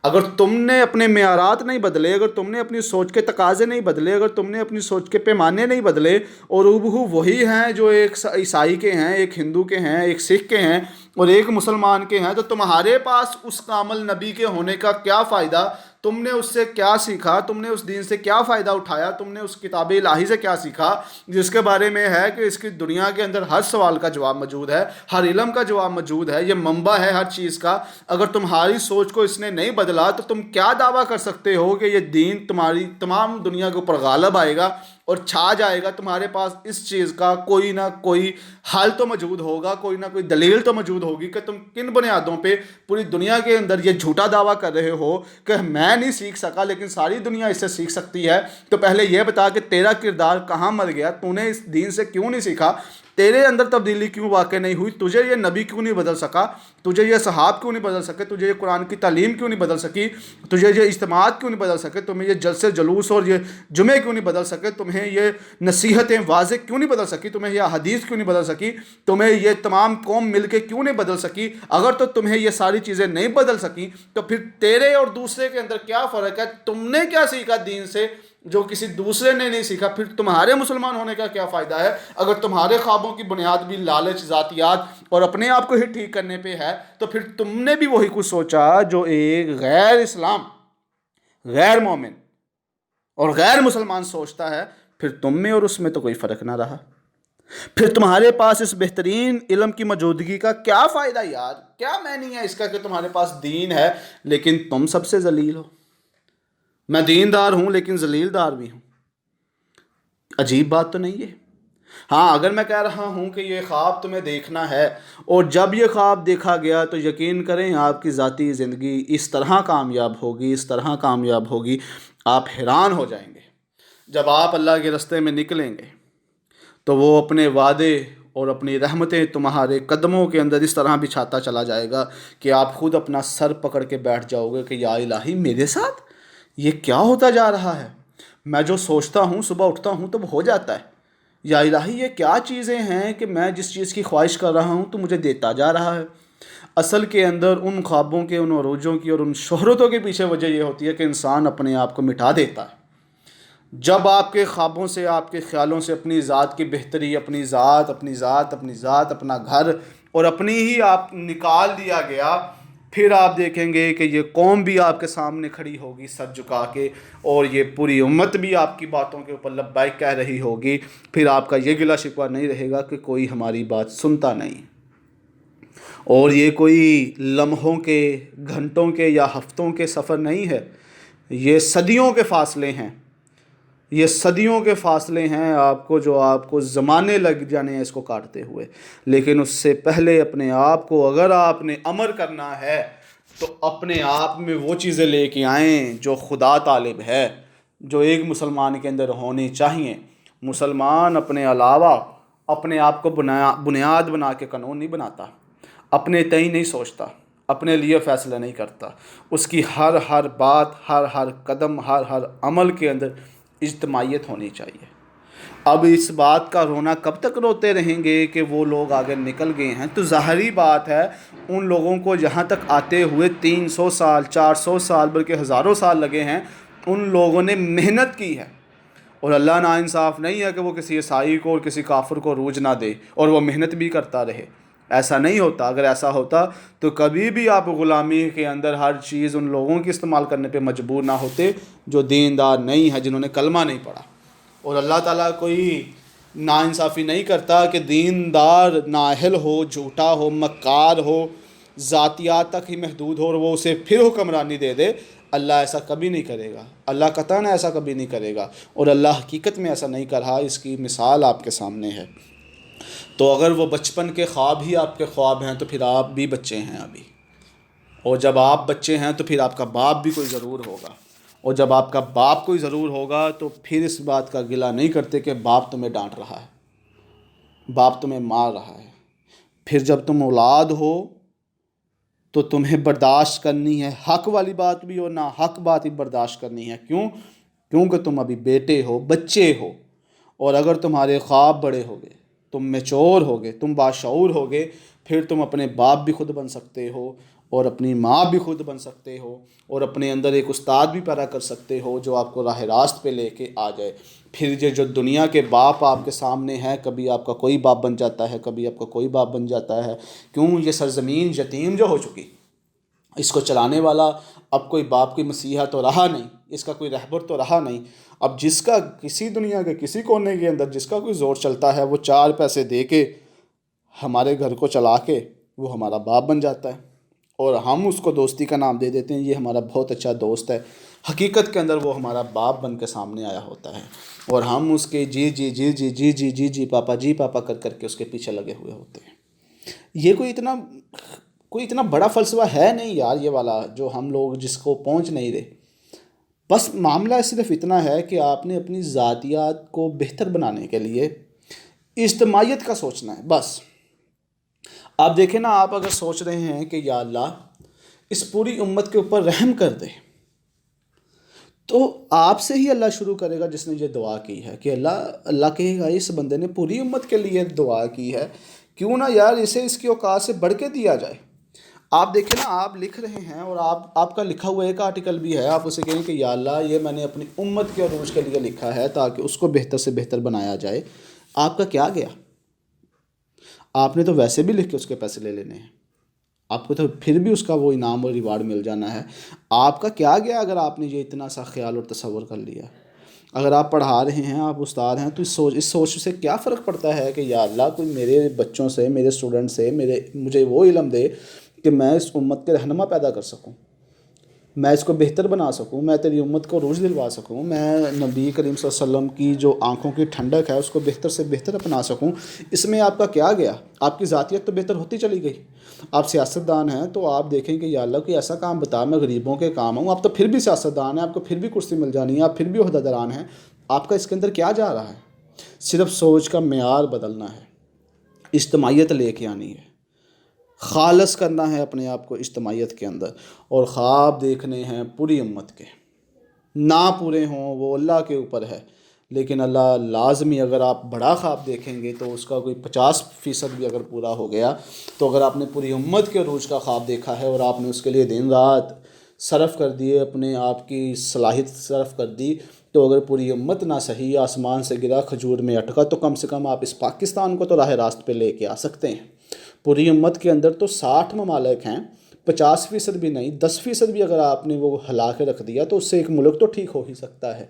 اگر تم نے اپنے معیارات نہیں بدلے، اگر تم نے اپنی سوچ کے تقاضے نہیں بدلے، اگر تم نے اپنی سوچ کے پیمانے نہیں بدلے، اور ہو وہی ہیں جو ایک عیسائی کے ہیں، ایک ہندو کے ہیں، ایک سکھ کے ہیں اور ایک مسلمان کے ہیں، تو تمہارے پاس اس کامل نبی کے ہونے کا کیا فائدہ؟ تم نے اس سے کیا سیکھا، تم نے اس دین سے کیا فائدہ اٹھایا، تم نے اس کتاب الہی سے کیا سیکھا جس کے بارے میں ہے کہ اس کی دنیا کے اندر ہر سوال کا جواب موجود ہے، ہر علم کا جواب موجود ہے، یہ منبع ہے ہر چیز کا۔ اگر تمہاری سوچ کو اس نے نہیں بدلا تو تم کیا دعویٰ کر سکتے ہو کہ یہ دین تمہاری تمام دنیا کے اوپر غالب آئے گا اور چھا جائے گا؟ تمہارے پاس اس چیز کا کوئی نہ کوئی حل تو موجود ہوگا، کوئی نہ کوئی دلیل تو موجود ہوگی کہ تم کن بنیادوں پہ پوری دنیا کے اندر یہ جھوٹا دعویٰ کر رہے ہو کہ میں نہیں سیکھ سکا لیکن ساری دنیا اس سے سیکھ سکتی ہے۔ تو پہلے یہ بتا کہ تیرا کردار کہاں مر گیا، تو نے اس دین سے کیوں نہیں سیکھا، تیرے اندر تبدیلی کیوں واقع نہیں ہوئی، تجھے یہ نبی کیوں نہیں بدل سکا، تجھے یہ صحاب کیوں نہیں بدل سکے، تجھے یہ قرآن کی تعلیم کیوں نہیں بدل سکی، تجھے یہ اجتماعات کیوں نہیں بدل سکے، تمہیں یہ جلسے جلوس اور یہ جمعے کیوں نہیں بدل سکے، تمہیں یہ نصیحتیں واضح کیوں نہیں بدل سکی، تمہیں یہ حدیث کیوں نہیں بدل سکی، تمہیں یہ تمام قوم مل کے کیوں نہیں بدل سکی؟ اگر تو تمہیں یہ ساری چیزیں نہیں بدل سکیں تو پھر تیرے اور دوسرے کے اندر کیا فرق ہے؟ تم نے کیا سیکھا دین سے جو کسی دوسرے نے نہیں سیکھا؟ پھر تمہارے مسلمان ہونے کا کیا فائدہ ہے اگر تمہارے خوابوں کی بنیاد بھی لالچ، ذاتیات اور اپنے آپ کو ہی ٹھیک کرنے پہ ہے؟ تو پھر تم نے بھی وہی کچھ سوچا جو ایک غیر اسلام، غیر مومن اور غیر مسلمان سوچتا ہے۔ پھر تم میں اور اس میں تو کوئی فرق نہ رہا۔ پھر تمہارے پاس اس بہترین علم کی موجودگی کا کیا فائدہ یار؟ کیا معنی ہے اس کا کہ تمہارے پاس دین ہے لیکن تم سب سے ذلیل ہو؟ میں دیندار ہوں لیکن ذلیل دار بھی ہوں۔ عجیب بات تو نہیں ہے؟ ہاں، اگر میں کہہ رہا ہوں کہ یہ خواب تمہیں دیکھنا ہے اور جب یہ خواب دیکھا گیا تو یقین کریں آپ کی ذاتی زندگی اس طرح کامیاب ہوگی، اس طرح کامیاب ہوگی، آپ حیران ہو جائیں گے۔ جب آپ اللہ کے راستے میں نکلیں گے تو وہ اپنے وعدے اور اپنی رحمتیں تمہارے قدموں کے اندر اس طرح بچھاتا چلا جائے گا کہ آپ خود اپنا سر پکڑ کے بیٹھ جاؤ گے کہ یا الہی میرے ساتھ یہ کیا ہوتا جا رہا ہے؟ میں جو سوچتا ہوں صبح اٹھتا ہوں تو وہ ہو جاتا ہے۔ یا الہی یہ کیا چیزیں ہیں کہ میں جس چیز کی خواہش کر رہا ہوں تو مجھے دیتا جا رہا ہے؟ اصل کے اندر ان خوابوں کے، ان عروجوں کی اور ان شہرتوں کے پیچھے وجہ یہ ہوتی ہے کہ انسان اپنے آپ کو مٹا دیتا ہے۔ جب آپ کے خوابوں سے، آپ کے خیالوں سے اپنی ذات کی بہتری، اپنی ذات، اپنا گھر اور اپنی ہی آپ نکال دیا گیا، پھر آپ دیکھیں گے کہ یہ قوم بھی آپ کے سامنے کھڑی ہوگی سر جھکا کے، اور یہ پوری امت بھی آپ کی باتوں کے اوپر لبیک کہہ رہی ہوگی۔ پھر آپ کا یہ گلہ شکوہ نہیں رہے گا کہ کوئی ہماری بات سنتا نہیں۔ اور یہ کوئی لمحوں کے، گھنٹوں کے یا ہفتوں کے سفر نہیں ہے، یہ صدیوں کے فاصلے ہیں، یہ صدیوں کے فاصلے ہیں آپ کو زمانے لگ جانے ہیں اس کو کاٹتے ہوئے۔ لیکن اس سے پہلے اپنے آپ کو اگر آپ نے امر کرنا ہے تو اپنے آپ میں وہ چیزیں لے کے آئیں جو خدا طالب ہے، جو ایک مسلمان کے اندر ہونی چاہیے۔ مسلمان اپنے علاوہ اپنے آپ کو بنیاد بنا کے قانون نہیں بناتا، اپنے تئیں نہیں سوچتا، اپنے لیے فیصلہ نہیں کرتا۔ اس کی ہر بات، ہر قدم، ہر عمل کے اندر اجتماعیت ہونی چاہیے۔ اب اس بات کا رونا کب تک روتے رہیں گے کہ وہ لوگ آگے نکل گئے ہیں؟ تو ظاہری بات ہے ان لوگوں کو یہاں تک آتے ہوئے 300 سال، 400 سال بلکہ ہزاروں سال لگے ہیں۔ ان لوگوں نے محنت کی ہے، اور اللہ ناانصاف نہیں ہے کہ وہ کسی عیسائی کو اور کسی کافر کو عروج نہ دے اور وہ محنت بھی کرتا رہے۔ ایسا نہیں ہوتا۔ اگر ایسا ہوتا تو کبھی بھی آپ غلامی کے اندر ہر چیز ان لوگوں کی استعمال کرنے پہ مجبور نہ ہوتے جو دیندار نہیں ہے، جنہوں نے کلمہ نہیں پڑھا۔ اور اللہ تعالیٰ کوئی ناانصافی نہیں کرتا کہ دیندار نااہل ہو، جھوٹا ہو، مکار ہو، ذاتیات تک ہی محدود ہو اور وہ اسے پھر حکمرانی دے دے۔ اللہ ایسا کبھی نہیں کرے گا، اللہ قطعاً ایسا کبھی نہیں کرے گا، اور اللہ حقیقت میں ایسا نہیں کر رہا۔ اس کی مثال آپ کے سامنے ہے۔ تو اگر وہ بچپن کے خواب ہی آپ کے خواب ہیں تو پھر آپ بھی بچے ہیں ابھی، اور جب آپ بچے ہیں تو پھر آپ کا باپ بھی کوئی ضرور ہوگا، اور جب آپ کا باپ کوئی ضرور ہوگا تو پھر اس بات کا گلہ نہیں کرتے کہ باپ تمہیں ڈانٹ رہا ہے، باپ تمہیں مار رہا ہے۔ پھر جب تم اولاد ہو تو تمہیں برداشت کرنی ہے حق والی بات بھی اور ناحق بات بھی برداشت کرنی ہے۔ کیونکہ تم ابھی بیٹے ہو، بچے ہو، اور اگر تمہارے خواب بڑے ہو گئے، تم میچور ہو گئے، تم باشعور ہو گئے، پھر تم اپنے باپ بھی خود بن سکتے ہو اور اپنی ماں بھی خود بن سکتے ہو، اور اپنے اندر ایک استاد بھی پیدا کر سکتے ہو جو آپ کو راہ راست پہ لے کے آ جائے۔ پھر یہ جو دنیا کے باپ آپ کے سامنے ہیں، کبھی آپ کا کوئی باپ بن جاتا ہے، کبھی آپ کا کوئی باپ بن جاتا ہے۔ کیوں؟ یہ سرزمین یتیم جو ہو چکی، اس کو چلانے والا اب کوئی باپ کی مسیحا تو رہا نہیں، اس کا کوئی رہبر تو رہا نہیں۔ اب جس کا کسی دنیا کے کسی کونے کے اندر جس کا کوئی زور چلتا ہے، وہ 4 پیسے دے کے ہمارے گھر کو چلا کے وہ ہمارا باپ بن جاتا ہے، اور ہم اس کو دوستی کا نام دے دیتے ہیں، یہ ہمارا بہت اچھا دوست ہے۔ حقیقت کے اندر وہ ہمارا باپ بن کے سامنے آیا ہوتا ہے، اور ہم اس کے جی جی جی جی جی جی جی جی پاپا کر کر کے اس کے پیچھے لگے ہوئے ہوتے ہیں۔ یہ کوئی اتنا بڑا فلسفہ ہے نہیں یار، یہ والا جو ہم لوگ جس کو پہنچ نہیں رہے۔ بس معاملہ صرف اتنا ہے کہ آپ نے اپنی ذاتیات کو بہتر بنانے کے لیے اجتماعیت کا سوچنا ہے بس۔ آپ دیکھیں نا، آپ اگر سوچ رہے ہیں کہ یا اللہ اس پوری امت کے اوپر رحم کر دے، تو آپ سے ہی اللہ شروع کرے گا جس نے یہ دعا کی ہے، کہ اللہ کہے گا اس بندے نے پوری امت کے لیے دعا کی ہے، کیوں نہ یار اسے اس کی اوقات سے بڑھ کے دیا جائے۔ آپ دیکھیں نا، آپ لکھ رہے ہیں، اور آپ کا لکھا ہوا ایک آرٹیکل بھی ہے، آپ اسے کہیں کہ یا اللہ یہ میں نے اپنی امت کے عروج کے لیے لکھا ہے تاکہ اس کو بہتر سے بہتر بنایا جائے۔ آپ کا کیا گیا؟ آپ نے تو ویسے بھی لکھ کے اس کے پیسے لے لینے ہیں، آپ کو تو پھر بھی اس کا وہ انعام اور ریوارڈ مل جانا ہے۔ آپ کا کیا گیا اگر آپ نے یہ اتنا سا خیال اور تصور کر لیا؟ اگر آپ پڑھا رہے ہیں، آپ استاد ہیں، تو اس سوچ سے کیا فرق پڑتا ہے کہ یا اللہ کوئی میرے بچوں سے، میرے اسٹوڈنٹ سے مجھے وہ علم دے کہ میں اس امت کے رہنما پیدا کر سکوں، میں اس کو بہتر بنا سکوں، میں تیری امت کو عروج دلوا سکوں، میں نبی کریم صلی اللہ علیہ وسلم کی جو آنکھوں کی ٹھنڈک ہے اس کو بہتر سے بہتر اپنا سکوں۔ اس میں آپ کا کیا گیا؟ آپ کی ذاتیت تو بہتر ہوتی چلی گئی۔ آپ سیاستدان ہیں تو آپ دیکھیں کہ یا اللہ کوئی ایسا کام بتا میں غریبوں کے کام آؤں، آپ تو پھر بھی سیاستدان ہیں، آپ کو پھر بھی کرسی مل جانی ہے، آپ پھر بھی عہدہ داران ہیں۔ آپ کا اس کے اندر کیا جا رہا ہے؟ صرف سوچ کا معیار بدلنا ہے، اجتماعیت لے کے آنی ہے، خالص کرنا ہے اپنے آپ کو اجتماعیت کے اندر، اور خواب دیکھنے ہیں پوری امت کے، نہ پورے ہوں وہ اللہ کے اوپر ہے، لیکن اللہ لازمی اگر آپ بڑا خواب دیکھیں گے تو اس کا کوئی 50% بھی اگر پورا ہو گیا، تو اگر آپ نے پوری امت کے عروج کا خواب دیکھا ہے اور آپ نے اس کے لیے دن رات صرف کر دیے، اپنے آپ کی صلاحیت صرف کر دی، تو اگر پوری امت نہ صحیح آسمان سے گرا کھجور میں اٹکا، تو کم سے کم آپ اس پاکستان کو تو راہ راست پہ لے کے آ سکتے ہیں۔ پوری امت کے اندر تو 60 ممالک ہیں، 50% بھی نہیں، 10% بھی اگر آپ نے وہ ہلا کے رکھ دیا تو اس سے ایک ملک تو ٹھیک ہو ہی سکتا ہے۔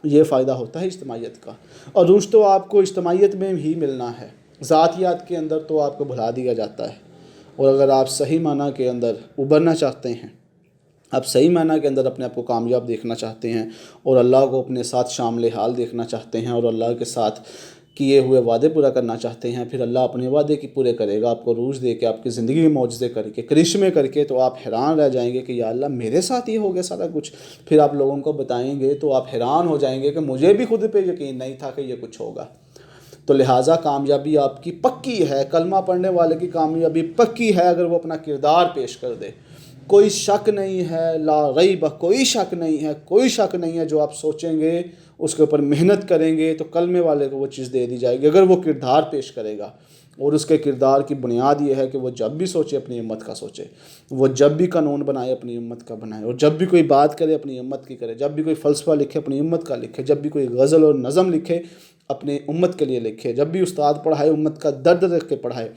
یہ فائدہ ہوتا ہے اجتماعیت کا، اور عروج تو آپ کو اجتماعیت میں ہی ملنا ہے، ذاتیات کے اندر تو آپ کو بھلا دیا جاتا ہے۔ اور اگر آپ صحیح معنی کے اندر ابھرنا چاہتے ہیں، آپ صحیح معنی کے اندر اپنے آپ کو کامیاب دیکھنا چاہتے ہیں، اور اللہ کو اپنے ساتھ شامل حال دیکھنا چاہتے ہیں، اور اللہ کے ساتھ کیے ہوئے وعدے پورا کرنا چاہتے ہیں، پھر اللہ اپنے وعدے کی پورے کرے گا، آپ کو عروج دے کے، آپ کی زندگی میں معجزے کر کے، کرشمے کر کے، تو آپ حیران رہ جائیں گے کہ یا اللہ میرے ساتھ یہ ہو گیا سارا کچھ۔ پھر آپ لوگوں کو بتائیں گے تو آپ حیران ہو جائیں گے کہ مجھے بھی خود پہ یقین نہیں تھا کہ یہ کچھ ہوگا۔ تو لہٰذا کامیابی آپ کی پکی ہے، کلمہ پڑھنے والے کی کامیابی پکی ہے اگر وہ اپنا کردار پیش کر دے۔ کوئی شک نہیں ہے، لا ریب، کوئی شک نہیں ہے، کوئی شک نہیں ہے، جو آپ سوچیں گے اس کے اوپر محنت کریں گے تو کلمے والے کو وہ چیز دے دی جائے گی، اگر وہ کردار پیش کرے گا۔ اور اس کے کردار کی بنیاد یہ ہے کہ وہ جب بھی سوچے اپنی امت کا سوچے، وہ جب بھی قانون بنائے اپنی امت کا بنائے، اور جب بھی کوئی بات کرے اپنی امت کی کرے، جب بھی کوئی فلسفہ لکھے اپنی امت کا لکھے، جب بھی کوئی غزل اور نظم لکھے اپنے امت کے لیے لکھے، جب بھی استاد پڑھائے امت کا درد رکھ کے پڑھائے،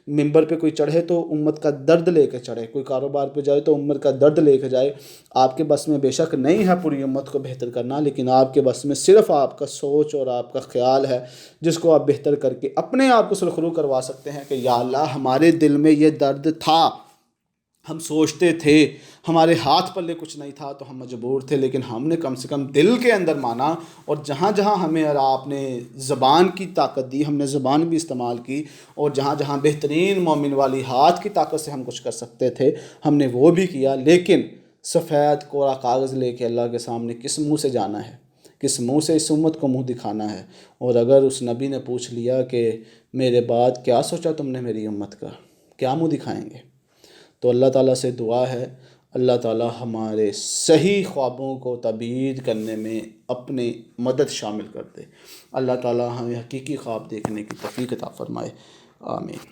ممبر پہ کوئی چڑھے تو امت کا درد لے کے چڑھے، کوئی کاروبار پہ جائے تو امت کا درد لے کے جائے۔ آپ کے بس میں بے شک نہیں ہے پوری امت کو بہتر کرنا، لیکن آپ کے بس میں صرف آپ کا سوچ اور آپ کا خیال ہے، جس کو آپ بہتر کر کے اپنے آپ کو سرخرو کروا سکتے ہیں کہ یا اللہ ہمارے دل میں یہ درد تھا، ہم سوچتے تھے، ہمارے ہاتھ پلے کچھ نہیں تھا تو ہم مجبور تھے، لیکن ہم نے کم سے کم دل کے اندر مانا، اور جہاں جہاں ہمیں اور آپ نے زبان کی طاقت دی، ہم نے زبان بھی استعمال کی، اور جہاں جہاں بہترین مومن والی ہاتھ کی طاقت سے ہم کچھ کر سکتے تھے ہم نے وہ بھی کیا۔ لیکن سفید کوڑا کاغذ لے کے اللہ کے سامنے کس منہ سے جانا ہے، کس منہ سے اس امت کو منہ دکھانا ہے؟ اور اگر اس نبی نے پوچھ لیا کہ میرے بعد کیا سوچا تم نے میری امت کا، کیا منہ دکھائیں گے؟ تو اللہ تعالیٰ سے دعا ہے اللہ تعالیٰ ہمارے صحیح خوابوں کو تعبیر کرنے میں اپنی مدد شامل کر دے۔ اللہ تعالیٰ ہمیں حقیقی خواب دیکھنے کی توفیق عطا فرمائے، آمین۔